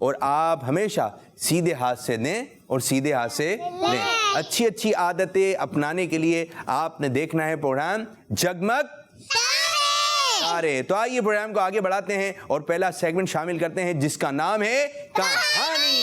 اور آپ ہمیشہ سیدھے ہاتھ سے دیں اور سیدھے ہاتھ سے لیں. اچھی اچھی عادتیں اپنانے کے لیے آپ نے دیکھنا ہے پروگرام جگمگ تارے. تو آئیے پروگرام کو آگے بڑھاتے ہیں اور پہلا سیگمنٹ شامل کرتے ہیں جس کا نام ہے کہانی.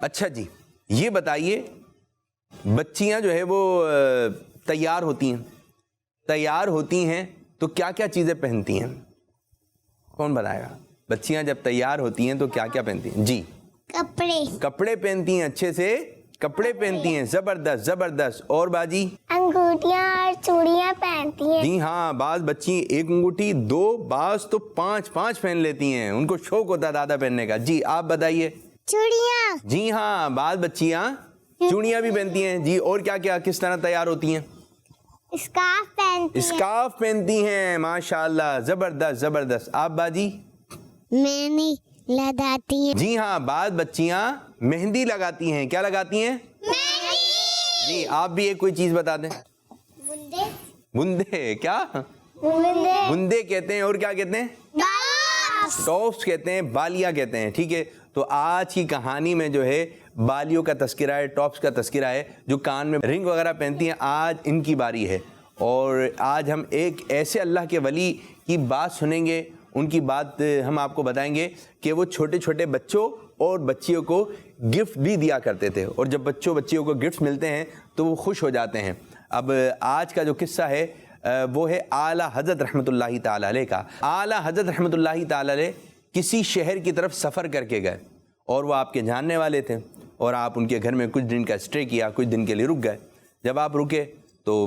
اچھا جی, یہ بتائیے بچیاں جو ہے وہ تیار ہوتی ہیں تو کیا کیا چیزیں پہنتی ہیں؟ کون بتائے گا؟ بچیاں جب تیار ہوتی ہیں تو کیا کیا پہنتی ہیں؟ جی کپڑے پہنتی ہیں, اچھے سے کپڑے پہنتی ہیں. زبردست زبردست. اور باجی؟ انگوٹھیاں اور چوڑیاں پہنتی ہیں. جی ہاں, بعض بچی ایک انگوٹھی, دو, بعض تو پانچ پہن لیتی ہیں, ان کو شوق ہوتا ہے زیادہ پہننے کا. جی آپ بتائیے. چوڑیاں. جی ہاں, بعض بچیاں چوڑیاں بھی پہنتی ہیں. جی اور کیا کیا کس طرح تیار ہوتی ہیں؟ اسکارف پہنتی ہیں. ماشاء اللہ, زبردست زبردست. آپ باجی؟ مہندی لگاتی ہیں. جی ہاں, بعض بچیاں مہندی لگاتی ہیں. کیا لگاتی ہیں؟ جی آپ بھی ایک کوئی چیز بتا دیں. بندے. کیا بندے کہتے ہیں, اور کیا کہتے ہیں؟ ٹاپس کہتے ہیں, بالیاں کہتے ہیں. ٹھیک ہے, تو آج کی کہانی میں جو ہے بالیوں کا تذکرہ ہے, ٹاپس کا تذکرہ ہے, جو کان میں رنگ وغیرہ پہنتی ہیں. آج ان کی باری ہے اور آج ہم ایک ایسے اللہ کے ولی کی بات سنیں گے. ان کی بات ہم آپ کو بتائیں گے کہ وہ چھوٹے چھوٹے بچوں اور بچیوں کو گفٹ بھی دیا کرتے تھے, اور جب بچیوں کو گفٹ ملتے ہیں تو وہ خوش ہو جاتے ہیں. اب آج کا جو قصہ ہے وہ ہے اعلیٰ حضرت رحمۃ اللہ تعالی علیہ کا. اعلیٰ حضرت رحمۃ اللہ تعالی علیہ کسی شہر کی طرف سفر کر کے گئے اور وہ آپ کے جاننے والے تھے, اور آپ ان کے گھر میں کچھ دن کا اسٹے کیا, کچھ دن کے لیے رک گئے. جب آپ رکے تو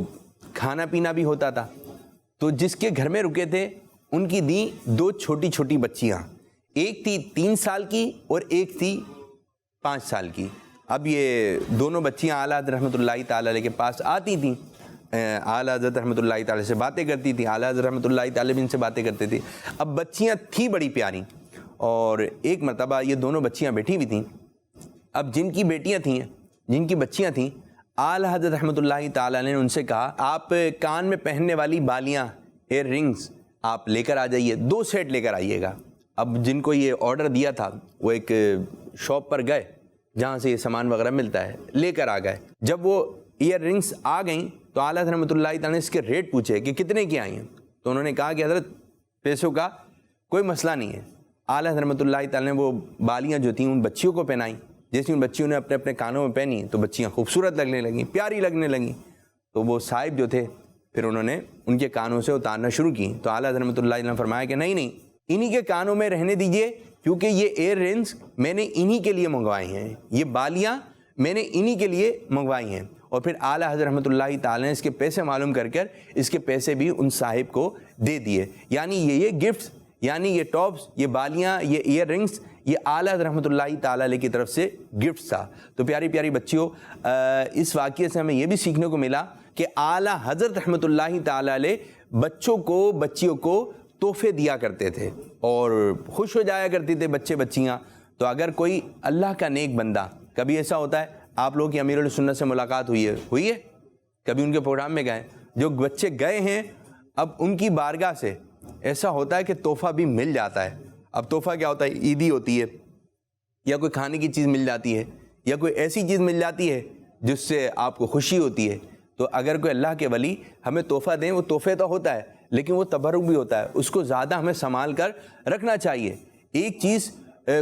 کھانا پینا بھی ہوتا تھا. تو جس کے گھر میں رکے تھے ان کی دی دو چھوٹی چھوٹی بچیاں, ایک تھی 3 سال کی اور ایک تھی 5 سال کی. اب یہ دونوں بچیاں اعلیٰ حضرت رحمۃ اللہ تعالی علیہ کے پاس آتی تھیں, اعلیٰ حضرت رحمۃ اللہ تعالی سے باتیں کرتی تھیں, اعلیٰ حضرت رحمۃ اللہ تعالی بھی ان سے باتیں کرتے تھے. اب بچیاں تھیں بڑی پیاری, اور ایک مرتبہ یہ دونوں بچیاں بیٹھی ہوئی تھیں. اب جن کی بچیاں تھیں اعلیٰ حضرت رحمۃ اللہ تعالی نے ان سے کہا آپ کان میں پہننے والی بالیاں, ایئر رنگز آپ لے کر آ جائیے, 2 سیٹ لے کر آئیے گا. اب جن کو یہ آرڈر دیا تھا وہ ایک شاپ پر گئے جہاں سے یہ سامان وغیرہ ملتا ہے, لے کر آ گئے. جب وہ ایئر رنگز آ گئیں تو اعلیٰ رحمۃ اللہ تعالی نے اس کے ریٹ پوچھے کہ کتنے کی آئی ہیں. تو انہوں نے کہا کہ حضرت پیسوں کا کوئی مسئلہ نہیں ہے. اعلیٰ رحمۃ اللہ تعالی نے وہ بالیاں جو تھیں ان بچیوں کو پہنائیں. جیسے ان بچیوں نے اپنے اپنے کانوں میں پہنی تو بچیاں خوبصورت لگنے لگیں, پیاری لگنے لگیں. تو وہ صاحب جو تھے پھر انہوں نے ان کے کانوں سے اتارنا شروع کی. تو اعلیٰ رحمۃ اللہ نے فرمایا کہ نہیں انہی کے کانوں میں رہنے دیجئے, کیونکہ یہ ایئر رنگز میں نے انہی کے لیے منگوائی ہیں, یہ بالیاں میں نے انہی کے لیے منگوائی ہیں. اور پھر اعلیٰ حضرت رحمۃ اللہ تعالی نے اس کے پیسے معلوم کر اس کے پیسے بھی ان صاحب کو دے دیے. یعنی یہ گفٹس, یعنی یہ ٹاپس, یہ بالیاں, یہ ایئر رنگز, یہ اعلیٰ حضرت رحمۃ اللہ تعالی علیہ کی طرف سے گفٹس تھا. تو پیاری پیاری بچیوں, اس واقعے سے ہمیں یہ بھی سیکھنے کو ملا کہ اعلیٰ حضرت رحمۃ اللہ تعالی علیہ بچیوں کو تحفے دیا کرتے تھے اور خوش ہو جایا کرتے تھے بچیاں. تو اگر کوئی اللہ کا نیک بندہ, کبھی ایسا ہوتا ہے آپ لوگوں کی امیر السنت سے ملاقات ہوئی ہے, کبھی ان کے پروگرام میں گئے, جو بچے گئے ہیں اب ان کی بارگاہ سے ایسا ہوتا ہے کہ تحفہ بھی مل جاتا ہے. اب تحفہ کیا ہوتا ہے؟ عیدی ہوتی ہے, یا کوئی کھانے کی چیز مل جاتی ہے, یا کوئی ایسی چیز مل جاتی ہے جس سے آپ کو خوشی ہوتی ہے. تو اگر کوئی اللہ کے ولی ہمیں تحفہ دیں, وہ تحفے تو ہوتا ہے لیکن وہ تبرک بھی ہوتا ہے, اس کو زیادہ ہمیں سنبھال کر رکھنا چاہیے. ایک چیز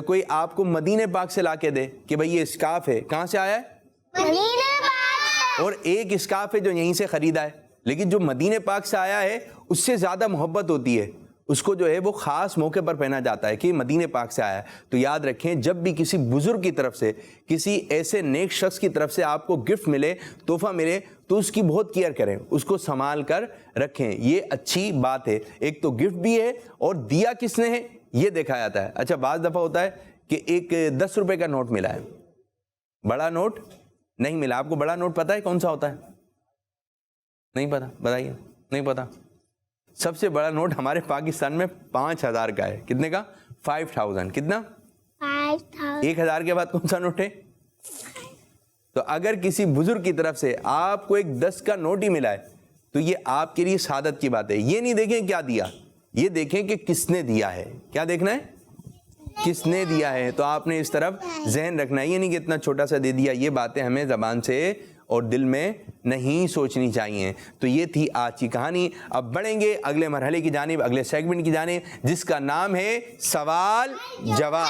کوئی آپ کو مدینہ پاک سے لا کے دے کہ بھئی یہ اسکارف ہے, کہاں سے آیا ہے؟ مدینہ پاک. اور ایک اسکارف ہے جو یہیں سے خریدا ہے, لیکن جو مدینہ پاک سے آیا ہے اس سے زیادہ محبت ہوتی ہے, اس کو جو ہے وہ خاص موقع پر پہنا جاتا ہے کہ مدینہ پاک سے آیا ہے. تو یاد رکھیں, جب بھی کسی بزرگ کی طرف سے, کسی ایسے نیک شخص کی طرف سے آپ کو گفٹ ملے, تحفہ ملے, تو اس کی بہت کیئر کریں, اس کو سنبھال کر رکھیں. یہ اچھی بات ہے. ایک تو گفٹ بھی ہے اور دیا کس نے ہے یہ دیکھا جاتا ہے. اچھا, بعض دفعہ ہوتا ہے کہ ایک 10 روپے کا نوٹ ملا ہے, بڑا نوٹ نہیں ملا. آپ کو بڑا نوٹ پتہ ہے کون سا ہوتا ہے؟ نہیں پتا, بتائیے. نہیں پتا. سب سے بڑا نوٹ ہمارے پاکستان میں 5000 کا ہے. کتنے کا؟ 5000. کتنا؟ 5000. 1000 کے بعد کون سا نوٹ ہے؟ تو اگر کسی بزرگ کی طرف سے آپ کو ایک 10 کا نوٹ ہی ملا ہے تو یہ آپ کے لیے سعادت کی بات ہے. یہ نہیں دیکھیں کیا دیا, یہ دیکھیں کہ کس نے دیا ہے. کیا دیکھنا ہے؟ کس نے دیا ہے. تو آپ نے اس طرف ذہن رکھنا ہے, یہ نہیں کہ اتنا چھوٹا سا دے دیا. یہ باتیں ہمیں زبان سے اور دل میں نہیں سوچنی چاہیے. تو یہ تھی آج کی کہانی. اب بڑھیں گے اگلے مرحلے کی جانب, اگلے سیگمنٹ کی جانب, جس کا نام ہے سوال جواب.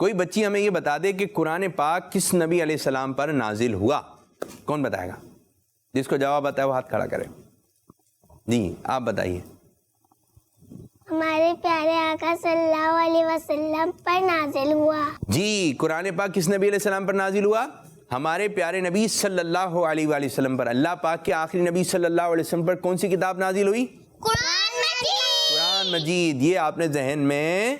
کوئی بچی ہمیں یہ بتا دے کہ قرآن پاک کس نبی علیہ السلام پر نازل ہوا. کون بتائے گا؟ جس کو جواب آتا ہے وہ ہاتھ کھڑا کرے. جی آپ بتائیے. ہمارے پیارے آقا صلی اللہ علیہ وسلم پر نازل ہوا. جی قرآن پاک کس نبی علیہ السلام پر نازل ہوا؟ ہمارے پیارے نبی صلی اللہ علیہ وآلہ وسلم پر. اللہ پاک کے آخری نبی صلی اللہ علیہ وسلم پر کون سی کتاب نازل ہوئی؟ قرآن مجید. قرآن مجید. یہ آپ نے ذہن میں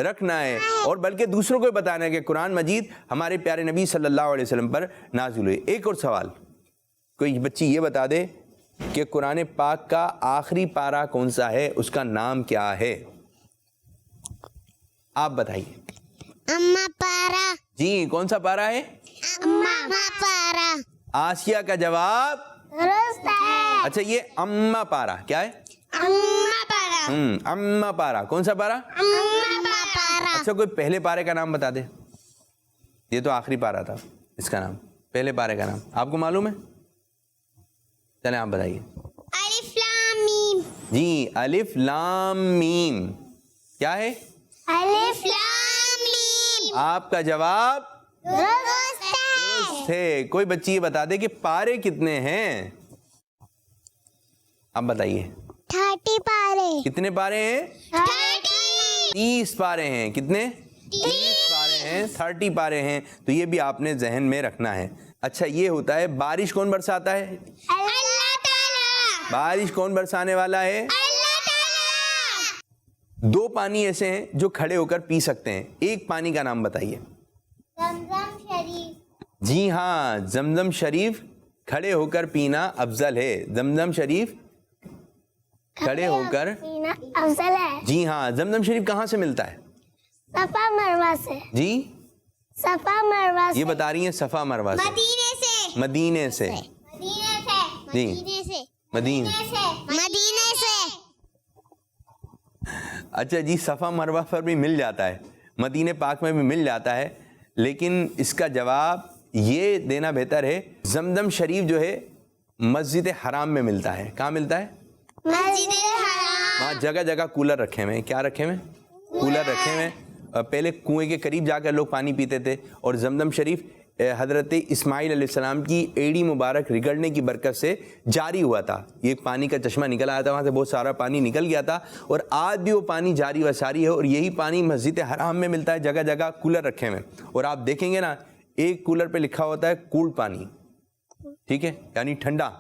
رکھنا ہے, اور بلکہ دوسروں کو بتانا ہے کہ قرآن مجید ہمارے پیارے نبی صلی اللہ علیہ وسلم پر نازل ہوئی. ایک اور سوال, کوئی بچی یہ بتا دے کہ قرآن پاک کا آخری پارہ کون سا ہے, اس کا نام کیا ہے؟ آپ بتائیے. اما پارا. جی کون سا پارہ ہے؟ اما پارا. آسیہ کا جواب درست ہے. اچھا, یہ اما پارہ کیا ہے؟ اما پارا. اما پارہ کون سا پارہ؟ اما پارا. اچھا کوئی پہلے پارے کا نام بتا دے. یہ تو آخری پارہ تھا, اس کا نام, پہلے پارے کا نام آپ کو معلوم ہے؟ چلیں آپ بتائیے. الف لام میم. جی الف لام میم کیا ہے؟ الف لام میم. آپ کا جواب درست ہے. ہے. کوئی بچی یہ بتا دے کہ پارے کتنے ہیں؟ آپ بتائیے. 30 پارے. کتنے پارے ہیں؟ 30. 30 پارے ہیں. کتنے؟ 30 پارے ہیں, 30 پارے ہیں. تو یہ بھی آپ نے ذہن میں رکھنا ہے. اچھا یہ ہوتا ہے, بارش کون برساتا ہے؟ اللہ تعالی. بارش کون برسانے والا ہے؟ اللہ تعالی. 2 پانی ایسے ہیں جو کھڑے ہو کر پی سکتے ہیں, ایک پانی کا نام بتائیے. زمزم شریف. جی ہاں, زمزم شریف کھڑے ہو کر پینا افضل ہے. زمزم شریف کھڑے ہو کر پینا افضل ہے. جی ہاں. زمزم شریف کہاں سے ملتا ہے؟ صفا مروہ سے. جی صفا مروہ سے. یہ بتا رہی ہیں صفا مروہ سے. مدینے سے. مدینے سے. مدینے سے. جی مدینے سے. مدینے. مدینے سے. اچھا جی, صفا مروہ پر بھی مل جاتا ہے, مدینے پاک میں بھی مل جاتا ہے, لیکن اس کا جواب یہ دینا بہتر ہے. زمزم شریف جو ہے مسجد حرام میں ملتا ہے. کہاں ملتا ہے؟ مسجد الحرام. وہاں جگہ جگہ کولر رکھے ہوئے ہیں. کیا رکھے ہوئے؟ کولر رکھے ہوئے ہیں. پہلے کنویں کے قریب جا کر لوگ پانی پیتے تھے, اور زمزم شریف حضرت اسماعیل علیہ السلام کی ایڑی مبارک رگڑنے کی برکت سے جاری ہوا تھا. یہ ایک پانی کا چشمہ نکل آیا تھا, وہاں سے بہت سارا پانی نکل گیا تھا, اور آج بھی وہ پانی جاری و ساری ہے, اور یہی پانی مسجد حرام میں ملتا ہے. جگہ جگہ کولر رکھے ہوئے ہیں, اور آپ دیکھیں گے نا, ایک کولر پہ لکھا ہوتا ہے کولڈ پانی, ٹھیک ہے, یعنی ٹھنڈا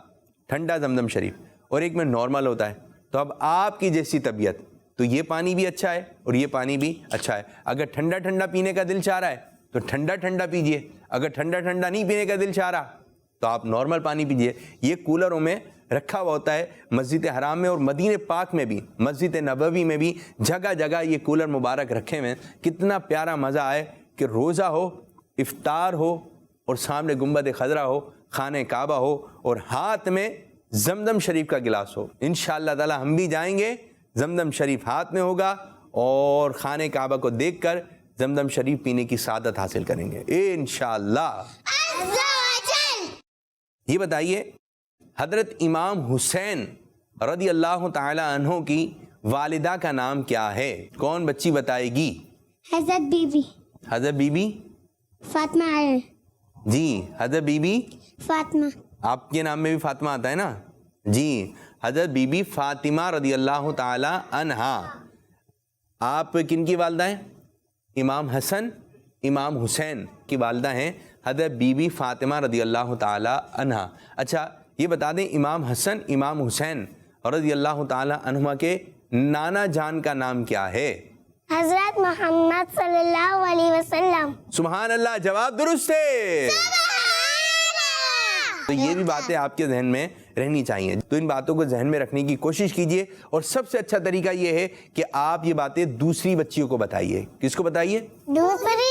ٹھنڈا زمزم شریف, اور ایک میں نارمل ہوتا ہے. تو اب آپ کی جیسی طبیعت, تو یہ پانی بھی اچھا ہے اور یہ پانی بھی اچھا ہے. اگر ٹھنڈا ٹھنڈا پینے کا دل چاہ رہا ہے تو ٹھنڈا ٹھنڈا پیجئے, اگر ٹھنڈا ٹھنڈا نہیں پینے کا دل چاہ رہا تو آپ نارمل پانی پیجئے. یہ کولروں میں رکھا ہوا ہوتا ہے مسجد حرام میں, اور مدینہ پاک میں بھی, مسجد نبوی میں بھی جگہ جگہ یہ کولر مبارک رکھے ہوئے ہیں. کتنا پیارا مزہ آئے کہ روزہ ہو, افطار ہو, اور سامنے گنبد خضرا ہو, خانہ کعبہ ہو, اور ہاتھ میں زمزم شریف کا گلاس ہو. انشاءاللہ تعالی ہم بھی جائیں گے, زمزم شریف ہاتھ میں ہوگا, اور خانہ کعبہ کو دیکھ کر زمزم شریف پینے کی سعادت حاصل کریں گے انشاءاللہ. یہ بتائیے, حضرت امام حسین رضی اللہ تعالی عنہ کی والدہ کا نام کیا ہے؟ کون بچی بتائے گی؟ حضرت بی بی. حضرت بی بی فاطمہ. جی حضرت بی بی فاطمہ. آپ کے نام میں بھی فاطمہ آتا ہے نا. جی حضرت بی بی فاطمہ رضی اللہ تعالی عنہا. آپ کن کی والدہ ہیں؟ امام حسن امام حسین کی والدہ ہیں حضرت بی بی فاطمہ رضی اللہ تعالی عنہا. اچھا یہ بتا دیں, امام حسن امام حسین رضی اللہ تعالی عنہما کے نانا جان کا نام کیا ہے؟ حضرت محمد صلی اللہ علیہ وسلم. سبحان اللہ, جواب درست ہے. تو یہ بھی باتیں آپ کے ذہن میں رہنی چاہیے. تو ان باتوں کو ذہن میں رکھنے کی کوشش کیجئے, اور سب سے اچھا طریقہ یہ ہے کہ آپ یہ باتیں دوسری بچیوں کو بتائیے. کس کو بتائیے؟ دوسری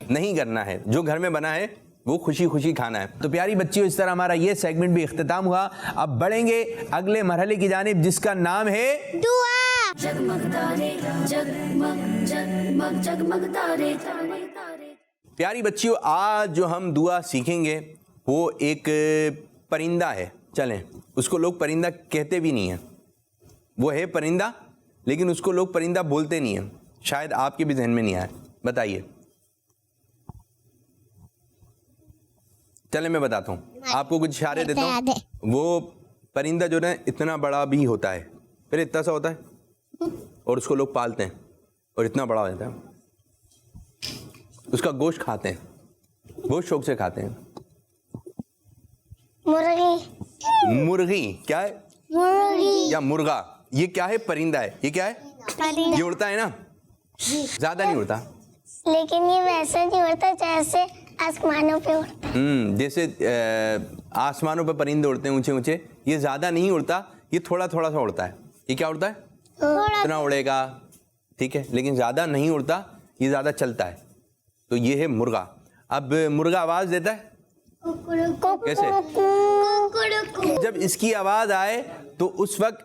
نہیں کرنا ہے، جو گھر میں بنا ہے وہ خوشی خوشی کھانا ہے۔ تو پیاری بچیوں، اس طرح ہمارا یہ سیگمنٹ بھی اختتام ہوا۔ اب بڑھیں گے اگلے مرحلے کی جانب جس کا نام ہے دعا۔ جگمگ تارے جگمگ جگمگ جگمگ تارے تارے تارے۔ پیاری بچیوں، آج جو ہم دعا سیکھیں گے وہ ایک پرندہ ہے۔ چلیں، اس کو لوگ پرندہ کہتے بھی نہیں ہیں، وہ ہے پرندہ لیکن اس کو لوگ پرندہ بولتے نہیں ہیں۔ شاید آپ کے بھی ذہن میں نہیں آیا، بتائیے۔ چلیں میں بتاتا ہوں، آپ کو کچھ اشارے دیتا ہوں۔ وہ پرندہ جو ہے اتنا بڑا بھی ہوتا ہے، پھر اتنا سا ہوتا ہے اور اس کو لوگ پالتے ہیں اور اتنا بڑا ہو جاتا ہے۔ اس کا گوشت کھاتے ہیں، بہت شوق سے کھاتے ہیں۔ مرغی۔ مرغی کیا ہے؟ مرغی یا مرغا، یہ کیا ہے؟ پرندہ ہے۔ یہ کیا ہے؟ پرندہ۔ یہ اڑتا ہے نا، زیادہ نہیں اڑتا، لیکن یہ ویسے نہیں اڑتا جیسے آسمانوں پہ اڑتا ہے۔ جیسے آسمانوں پہ پرندے اڑتے ہیں اونچے اونچے، یہ زیادہ نہیں اڑتا، یہ تھوڑا تھوڑا سا اڑتا ہے۔ یہ کیا اڑتا ہے؟ اتنا اڑے گا، ٹھیک ہے، لیکن زیادہ نہیں اڑتا، یہ زیادہ چلتا ہے۔ تو یہ ہے مرغا۔ اب مرغا آواز دیتا ہے کیسے؟ جب اس کی آواز آئے تو اس وقت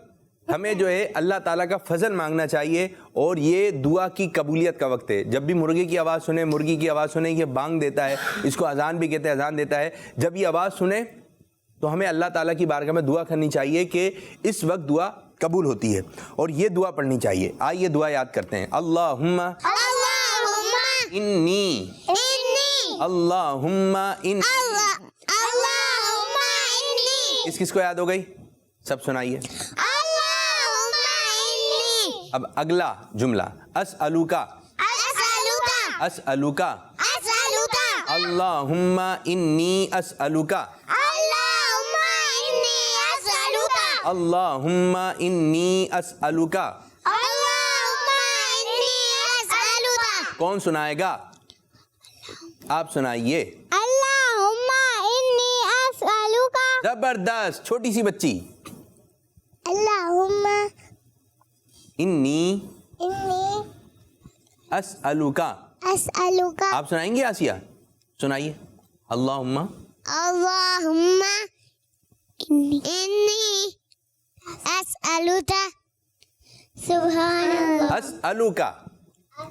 ہمیں جو ہے اللہ تعالیٰ کا فضل مانگنا چاہیے، اور یہ دعا کی قبولیت کا وقت ہے۔ جب بھی مرغے کی آواز سنیں، مرغی کی آواز سنیں، یہ بانگ دیتا ہے، اس کو اذان بھی کہتے ہیں، اذان دیتا ہے۔ جب یہ آواز سنیں تو ہمیں اللہ تعالیٰ کی بارگاہ میں دعا کرنی چاہیے کہ اس وقت دعا قبول ہوتی ہے، اور یہ دعا پڑھنی چاہیے۔ آئیے دعا یاد کرتے ہیں۔ اللہم انی، اللہم انی۔ کس کو یاد ہو گئی؟ سب سنائیے۔ اب اگلا جملہ، اسألوکا، اسألوکا، اللہم انی اسألوکا، اللہم انی اسألوکا۔ کون سنائے گا؟ آپ سنائیے۔ اللہم انی اسألوکا۔ زبردست، چھوٹی سی بچی۔ اللہم انی انی اسألوکا۔ اسألوکا۔ آپ سنائیں گے آسیہ؟ سنائیے۔ اللہم اللہم انی اسألوکا۔ سبحان اللہ۔ اسألوکا،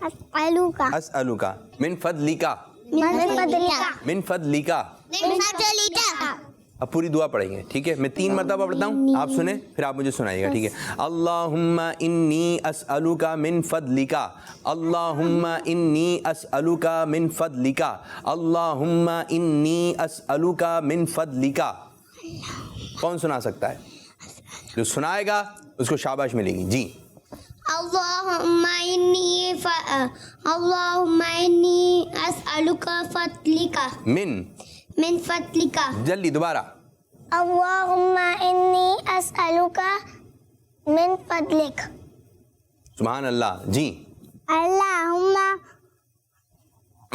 اسألوکا اسألوکا من فضلکا، من فضلکا، من فضلکا۔ من فضلکا۔ اب پوری دعا پڑھیں گے، ٹھیک ہے؟ میں 3 مرتبہ پڑھتا ہوں، آپ سنیں پھر آپ مجھے سنائیے گا، ٹھیک ہے؟ اللہم انی اسألوکا من فضلکا، اللہم انی اسألوکا من فضلکا، اللہم انی اسألوکا من فضلکا۔ کون سنا سکتا ہے؟ جو سنائے گا اس کو شاباش ملے گی۔ جی۔ اللہم انی اسألوکا فضلکا، من فضلکا۔ جلدی دوبارہ۔ اللہم انی اسألوکا من فضلک۔ سبحان اللہ۔ جی۔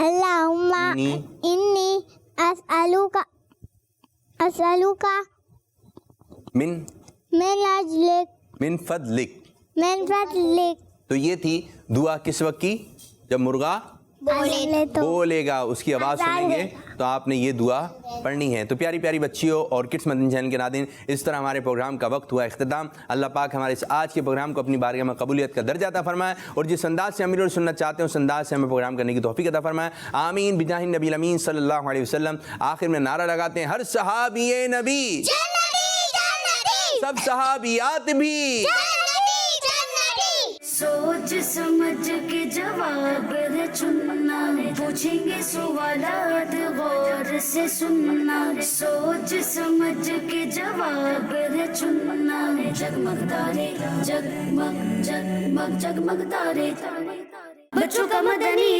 اللہم انی اسألوکا من فضلک۔ من فضلک۔ تو یہ تھی دعا کس وقت کی؟ جب مرغا بولے گا، اس کی آواز سنیں گے تو آپ نے یہ دعا پڑھنی ہے۔ تو پیاری پیاری بچیوں اور کڈس مدنی چینل کے ناظرین، اس طرح ہمارے پروگرام کا وقت ہوا اختتام۔ اللہ پاک ہمارے اس آج کے پروگرام کو اپنی بارگاہ میں قبولیت کا درجہ عطا فرمائے، اور جس انداز سے امیر اور سنت چاہتے ہیں اس انداز سے ہمیں پروگرام کرنے کی توفیق عطا فرمائے۔ آمین بجاہ النبی الامین صلی اللہ علیہ وسلم۔ آخر میں نعرہ لگاتے ہیں، ہر صحابی نبی، سب صحابیات بھی، سوچ سمجھ کے جواب ہے چننا، پوچھیں گے سوالات غور سے سننا، سوچ سمجھ کے جواب ہے چننا، جگمگ تارے جگمگ جگمگ جگمگ تارے، بچوں کا مدنی